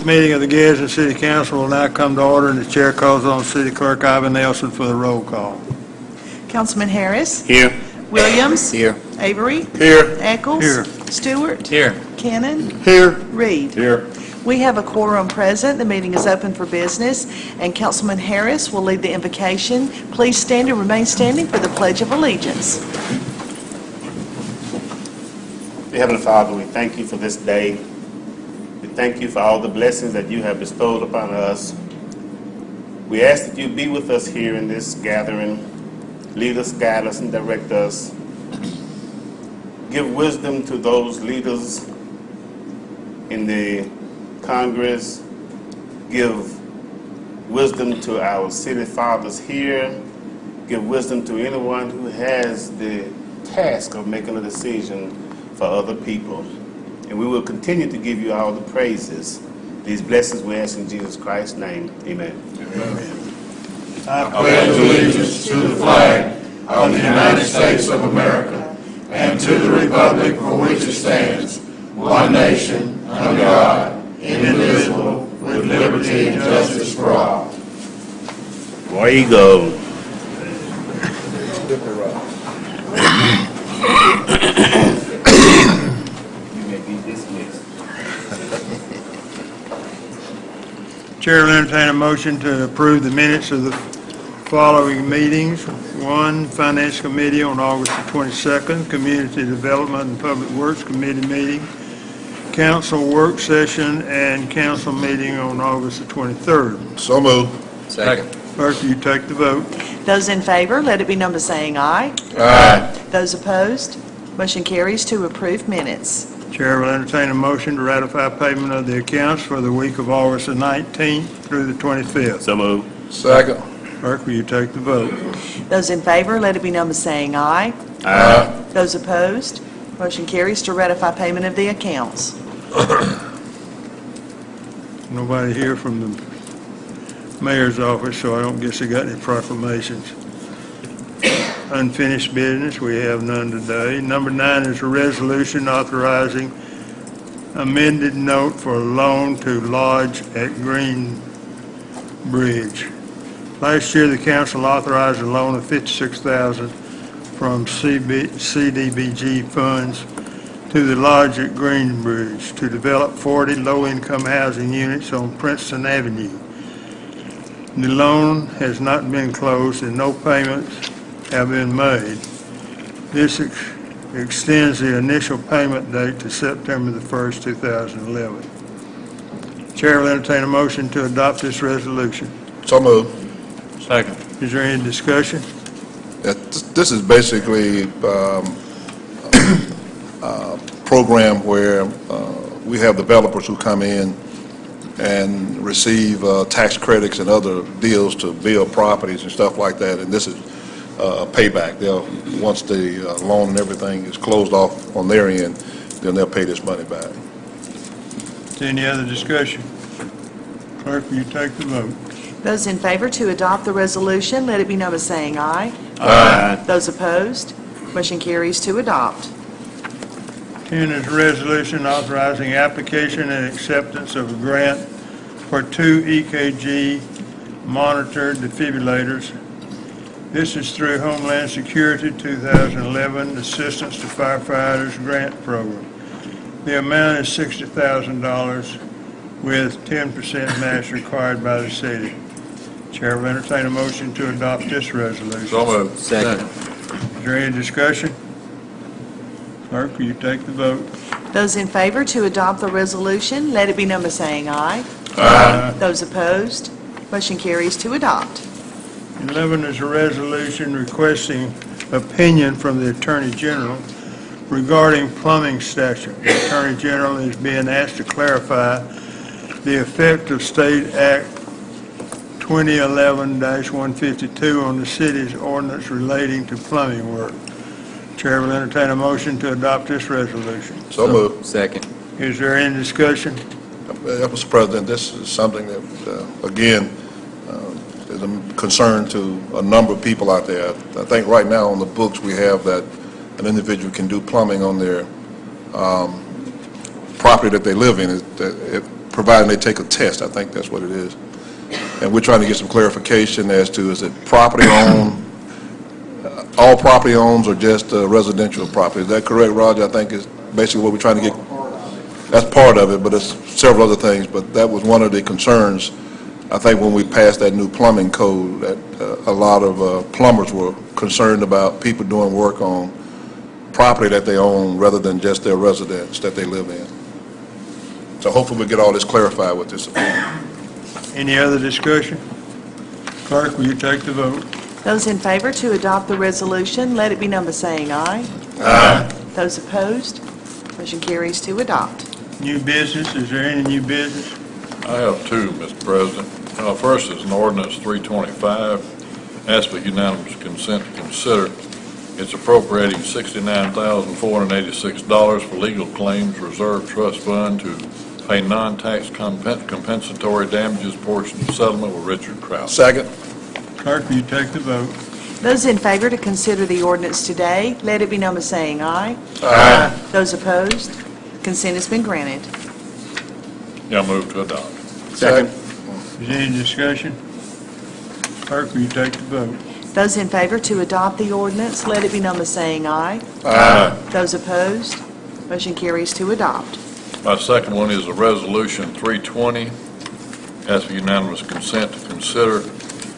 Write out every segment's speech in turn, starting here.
meeting of the Gadsden City Council will now come to order, and the chair calls on City Clerk Ivan Nelson for the roll call. Councilman Harris. Here. Williams. Here. Avery. Here. Eccles. Here. Stewart. Here. Cannon. Here. Reed. Here. We have a quorum present. The meeting is open for business, and Councilman Harris will lead the invocation. Please stand and remain standing for the Pledge of Allegiance. Dear Heavenly Father, we thank you for this day. We thank you for all the blessings that you have bestowed upon us. We ask that you be with us here in this gathering. Lead us, guide us, and direct us. Give wisdom to those leaders in the Congress. Give wisdom to our city fathers here. Give wisdom to anyone who has the task of making a decision for other people. And we will continue to give you all the praises. These blessings we ask in Jesus Christ's name. Amen. Amen. I pledge allegiance to the flag of the United States of America and to the republic for which it stands, one nation, under God, indivisible, with liberty and justice for all. There you go. You may be dismissed. Chair will entertain a motion to approve the minutes of the following meetings. 1, Finance Committee on August the 22nd, Community Development and Public Works Committee meeting, Council work session, and council meeting on August the 23rd. So moved. Second. Clerk, will you take the vote? Those in favor, let it be known by saying aye. Aye. Those opposed, motion carries to approve minutes. Chair will entertain a motion to ratify payment of the accounts for the week of August the 19th through the 25th. So moved. Second. Clerk, will you take the vote? Those in favor, let it be known by saying aye. Aye. Those opposed, motion carries to ratify payment of the accounts. Nobody here from the mayor's office, so I don't guess they got any proclamations. Unfinished business, we have none today. Number 9 is a resolution authorizing amended note for a loan to Lodge at Green Bridge. Last year, the council authorized a loan of $56,000 from CDBG funds to the Lodge at Green Bridge to develop 40 low-income housing units on Princeton Avenue. The loan has not been closed and no payments have been made. This extends the initial payment date to September the 1st, 2011. Chair will entertain a motion to adopt this resolution. So moved. Second. Is there any discussion? This is basically a program where we have developers who come in and receive tax credits and other deals to build properties and stuff like that, and this is a payback. Once the loan and everything is closed off on their end, then they'll pay this money back. Is there any other discussion? Clerk, will you take the vote? Those in favor to adopt the resolution, let it be known by saying aye. Aye. Those opposed, motion carries to adopt. 10 is a resolution authorizing application and acceptance of a grant for 2 EKG monitored defibrillators. This is through Homeland Security 2011 Assistance to Firefighters Grant Program. The amount is $60,000 with 10% match required by the city. Chair will entertain a motion to adopt this resolution. So moved. Second. Is there any discussion? Clerk, will you take the vote? Those in favor to adopt the resolution, let it be known by saying aye. Aye. Those opposed, motion carries to adopt. 11 is a resolution requesting opinion from the Attorney General regarding plumbing statute. The Attorney General is being asked to clarify the effect of State Act 2011-152 on the city's ordinance relating to plumbing work. Chair will entertain a motion to adopt this resolution. So moved. Second. Is there any discussion? Mr. President, this is something that, again, is a concern to a number of people out there. I think right now on the books we have that an individual can do plumbing on their property that they live in. providing they take a test. I think that's what it is. And we're trying to get some clarification as to, is it property owned, all property owns, or just residential property? Is that correct, Roger? I think is basically what we're trying to get. That's part of it, but there's several other things. But that was one of the concerns, I think, when we passed that new plumbing code, that a lot of plumbers were concerned about people doing work on property that they own rather than just their residence that they live in. So hopefully we'll get all this clarified with this opinion. Any other discussion? Clerk, will you take the vote? Those in favor to adopt the resolution, let it be known by saying aye. Aye. Those opposed, motion carries to adopt. New business, is there any new business? I have two, Mr. President. First is an ordinance 325. Ask for unanimous consent to consider. It's appropriating $69,486 for legal claims reserve trust fund to pay non-tax compensatory damages portion of settlement with Richard Krause. Second. Clerk, will you take the vote? Those in favor to consider the ordinance today, let it be known by saying aye. Aye. Those opposed, consent has been granted. Yeah, move to adopt. Second. Is there any discussion? Clerk, will you take the vote? Those in favor to adopt the ordinance, let it be known by saying aye. Aye. Those opposed, motion carries to adopt. My second one is a resolution 320. Ask for unanimous consent to consider.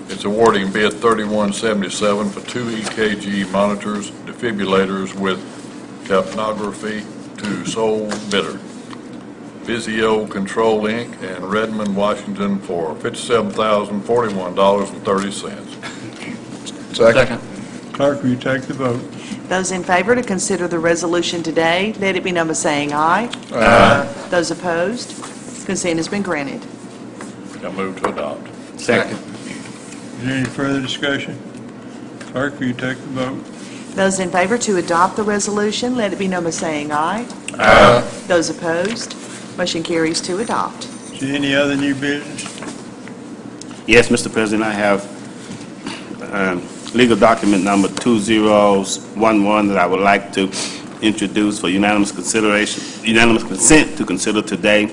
It's awarding bid 3177 for 2 EKG monitors, defibrillators with capnography to sole bidder, Vizio Control Inc. and Redmond, Washington for $57,041.30. Second. Clerk, will you take the vote? Those in favor to consider the resolution today, let it be known by saying aye. Aye. Those opposed, consent has been granted. Yeah, move to adopt. Second. Is there any further discussion? Clerk, will you take the vote? Those in favor to adopt the resolution, let it be known by saying aye. Aye. Those opposed, motion carries to adopt. Is there any other new business? Yes, Mr. President, I have legal document number 2011 that I would like to introduce for unanimous consent to consider today.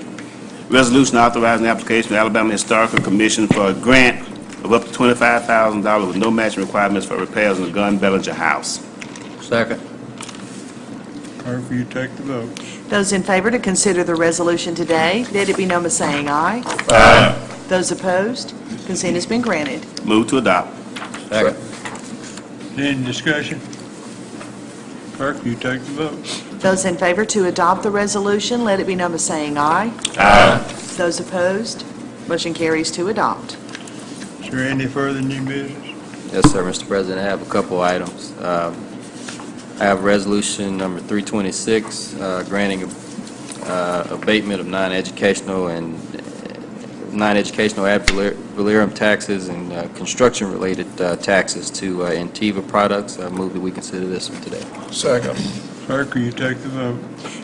Resolution authorizing the application of Alabama Historical Commission for a grant of up to $25,000 with no matching requirements for repairs in the Gun Bellinger House. Second. Clerk, will you take the vote? Those in favor to consider the resolution today, let it be known by saying aye. Aye. Those opposed, consent has been granted. Move to adopt. Second. Is there any discussion? Clerk, will you take the vote? Those in favor to adopt the resolution, let it be known by saying aye. Aye. Those opposed, motion carries to adopt. Is there any further new business? Yes, sir, Mr. President. I have a couple items. I have resolution number 326, granting abatement of non-educational ad valorem taxes and construction-related taxes to Antiva Products. I move that we consider this one today. Second. Clerk, will you take the vote?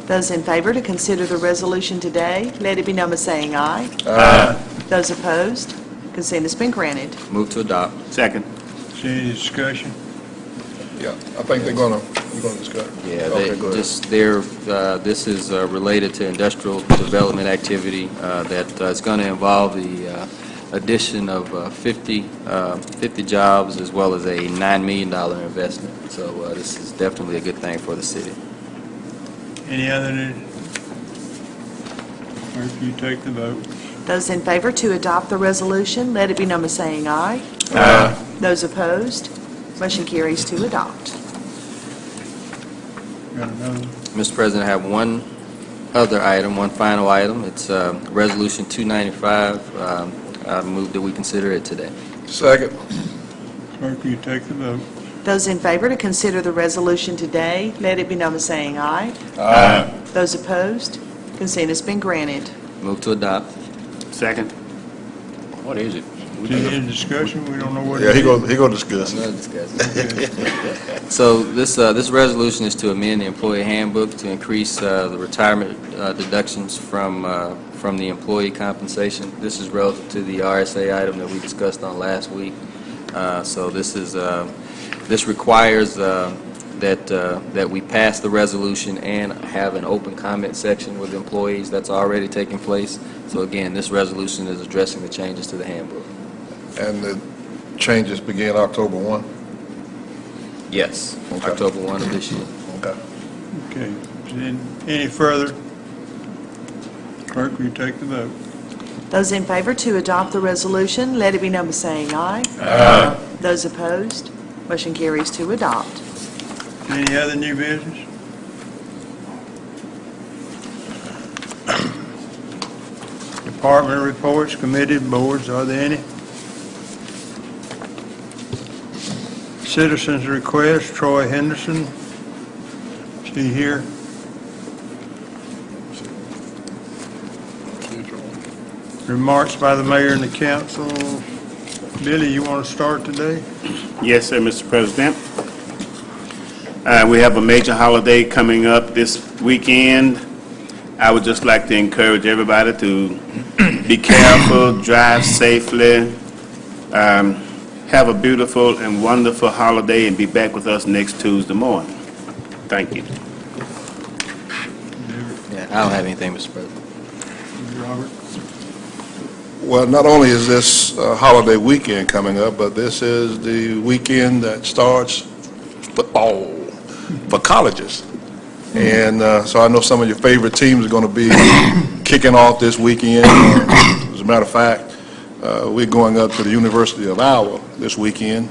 Those in favor to consider the resolution today, let it be known by saying aye. Aye. Those opposed, consent has been granted. Move to adopt. Second. Is there any discussion? Yeah, I think we're gonna discuss. Yeah, Okay, go ahead. this is related to industrial development activity that is going to involve the addition of 50 jobs as well as a $9 million investment. So this is definitely a good thing for the city. Any other? Clerk, will you take the vote? Those in favor to adopt the resolution, let it be known by saying aye. Aye. Those opposed, motion carries to adopt. Got another? Mr. President, I have one other item, one final item. It's Resolution 295. I move that we consider it today. Second. Clerk, will you take the vote? Those in favor to consider the resolution today, let it be known by saying aye. Aye. Those opposed, consent has been granted. Move to adopt. Second. What is it? Is there any discussion? We don't know what Yeah, it he is. gonna discuss it. Another discussion. So this resolution is to amend the employee handbook to increase the retirement deductions from the employee compensation. This is relative to the RSA item that we discussed on last week. So this requires the that we pass the resolution and have an open comment section with employees. That's already taking place. So again, this resolution is addressing the changes to the handbook. And the changes begin October 1? Yes, Okay. October 1 of this year. Okay. Okay. Is there any further? Clerk, will you take the vote? Those in favor to adopt the resolution, let it be known by saying aye. Aye. Those opposed, motion carries to adopt. Any other new business? Department reports, committee, boards, are there any? Citizens request, Troy Henderson. Is he here? Remarks by the mayor and the council. Billy, you want to start today? Yes, sir, Mr. President. We have a major holiday coming up this weekend. I would just like to encourage everybody to be careful, drive safely, have a beautiful and wonderful holiday, and be back with us next Tuesday morning. Thank you. Yeah, I don't have anything, Mr. President. Robert? Well, not only is this holiday weekend coming up, but this is the weekend that starts football for colleges. And so I know some of your favorite teams are going to be kicking off this weekend. As a matter of fact, we're going up to the University of Iowa this weekend.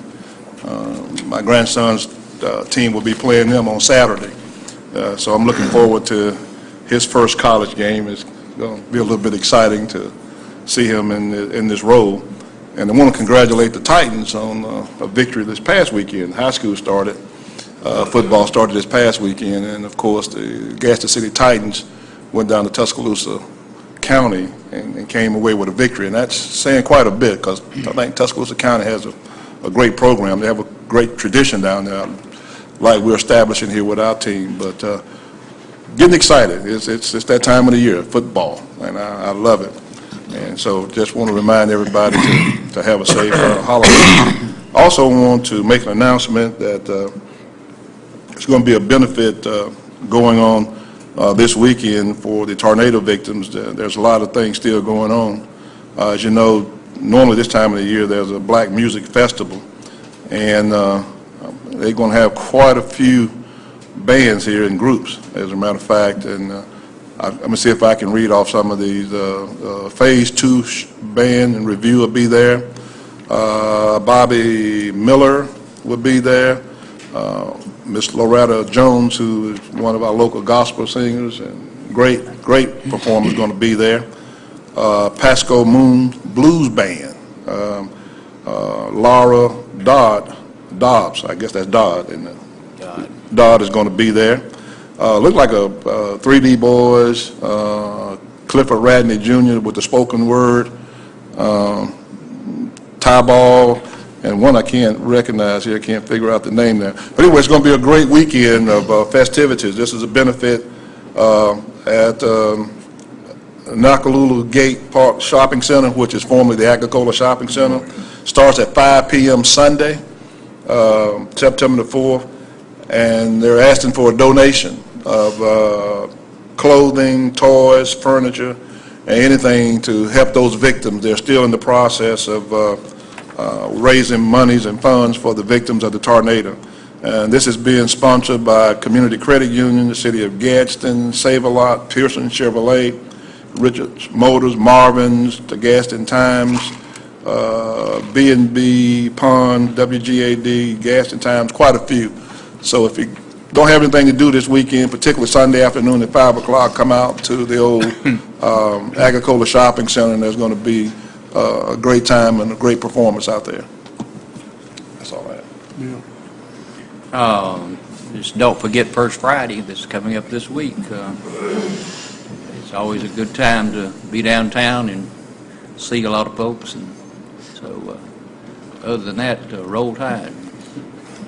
My grandson's team will be playing them on Saturday. So I'm looking forward to his first college game. It's going to be a little bit exciting to see him in this role. And I want to congratulate the Titans on a victory this past weekend. High school started. Football started this past weekend, and of course the Gadsden City Titans went down to Tuscaloosa County and came away with a victory, and that's saying quite a bit because I think Tuscaloosa County has a great program. They have a great tradition down there, like we're establishing here with our team. But getting excited, it's that time of the year, football, and I love it. And so just want to remind everybody to have a safe holiday. Also want to make an announcement that there's going to be a benefit going on this weekend for the tornado victims. There's a lot of things still going on. As you know, normally this time of the year there's a black music festival, and they're going to have quite a few bands here in groups, as a matter of fact. And I'm going to see if I can read off some of these. Phase 2 band and review will be there. Bobby Miller will be there. Miss Loretta Jones, who is one of our local gospel singers, and great performer, is going to be there. Pasco Moon Blues Band. Laura Dobbs, I guess that's Dodd, isn't it? Dodd is going to be there. Look like a 3D Boys, Clifford Radney Jr. with the spoken word, Ty Ball, and one I can't recognize here, can't figure out the name there. But anyway, it's going to be a great weekend of festivities. This is a benefit at Nakalulu Gate Park Shopping Center, which is formerly the Agricola Shopping Center. Starts at 5 p.m. Sunday, September the 4th, and they're asking for a donation of clothing, toys, furniture, and anything to help those victims. They're still in the process of raising monies and funds for the victims of the tornado. And this is being sponsored by Community Credit Union, the City of Gadsden, Save-A-Lot, Pearson Chevrolet, Richards Motors, Marvin's, the Gadsden Times, B&B, Pond, WGAD, Gadsden Times, quite a few. So if you don't have anything to do this weekend, particularly Sunday afternoon at 5 o'clock, come out to the old Agricola Shopping Center, and there's going to be a great time and a great performance out there. That's all I have. Just don't forget First Friday that's coming up this week. It's always a good time to be downtown and see a lot of folks. And so, other than that, roll tide.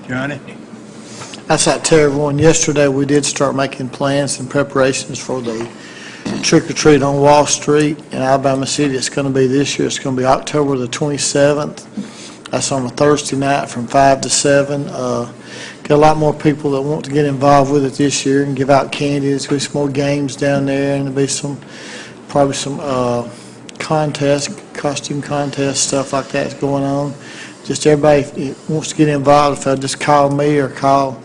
Johnny? As I tell everyone, yesterday we did start making plans and preparations for the trick-or-treat on Wall Street in Alabama City. It's going to be this year. It's going to be October the 27th. That's on a Thursday night from 5 to 7. got a lot more people that want to get involved with it this year and give out candy. There's going to be some more games down there, and there'll be probably some contests, costume contests, stuff like that's going on. Just everybody wants to get involved. If they'll just call me or call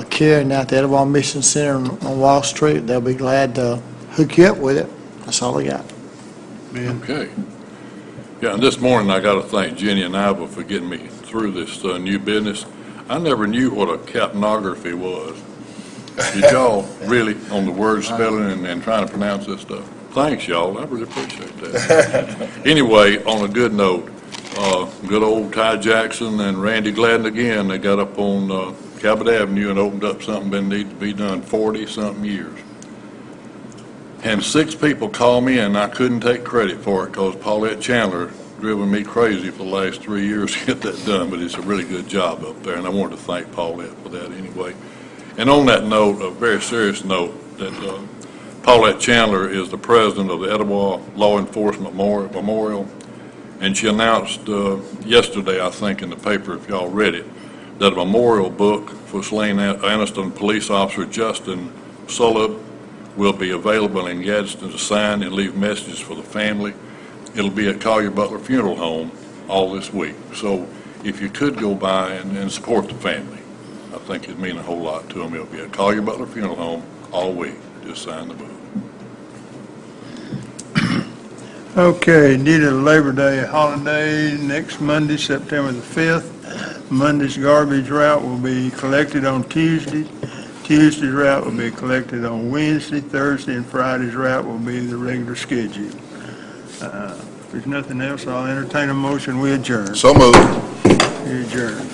Karen out there at Etowah Mission Center on Wall Street, they'll be glad to hook you up with it. That's all I got. Okay. Yeah, and this morning I got to thank Jenny and Iva for getting me through this new business. I never knew what a capnography was. Did y'all really, on the word spelling and trying to pronounce this stuff? Thanks, y'all. I really appreciate that. Anyway, on a good note, good old Ty Jackson and Randy Gladden again, they got up on Cabot Avenue and opened up something that needed to be done 40-something years. And 6 people called me, and I couldn't take credit for it because Paulette Chandler driven me crazy for the last 3 years to get that done, but it's a really good job up there, and I wanted to thank Paulette for that anyway. And on that note, a very serious note, that Paulette Chandler is the president of the Etowah Law Enforcement Memorial, and she announced yesterday, I think, in the paper, if y'all read it, that a memorial book for slain Anniston police officer Justin Sullivan will be available in Gadsden to sign and leave messages for the family. It'll be at Collier Butler Funeral Home all this week. So if you could go by and support the family, I think it'd mean a whole lot to them. It'll be at Collier Butler Funeral Home all week. Just sign the book. Okay, need a Labor Day holiday next Monday, September the 5th. Monday's garbage route will be collected on Tuesday. Tuesday's route will be collected on Wednesday. Thursday and Friday's route will be the regular schedule. If there's nothing else, I'll entertain a motion. We adjourn. So moved. We adjourn.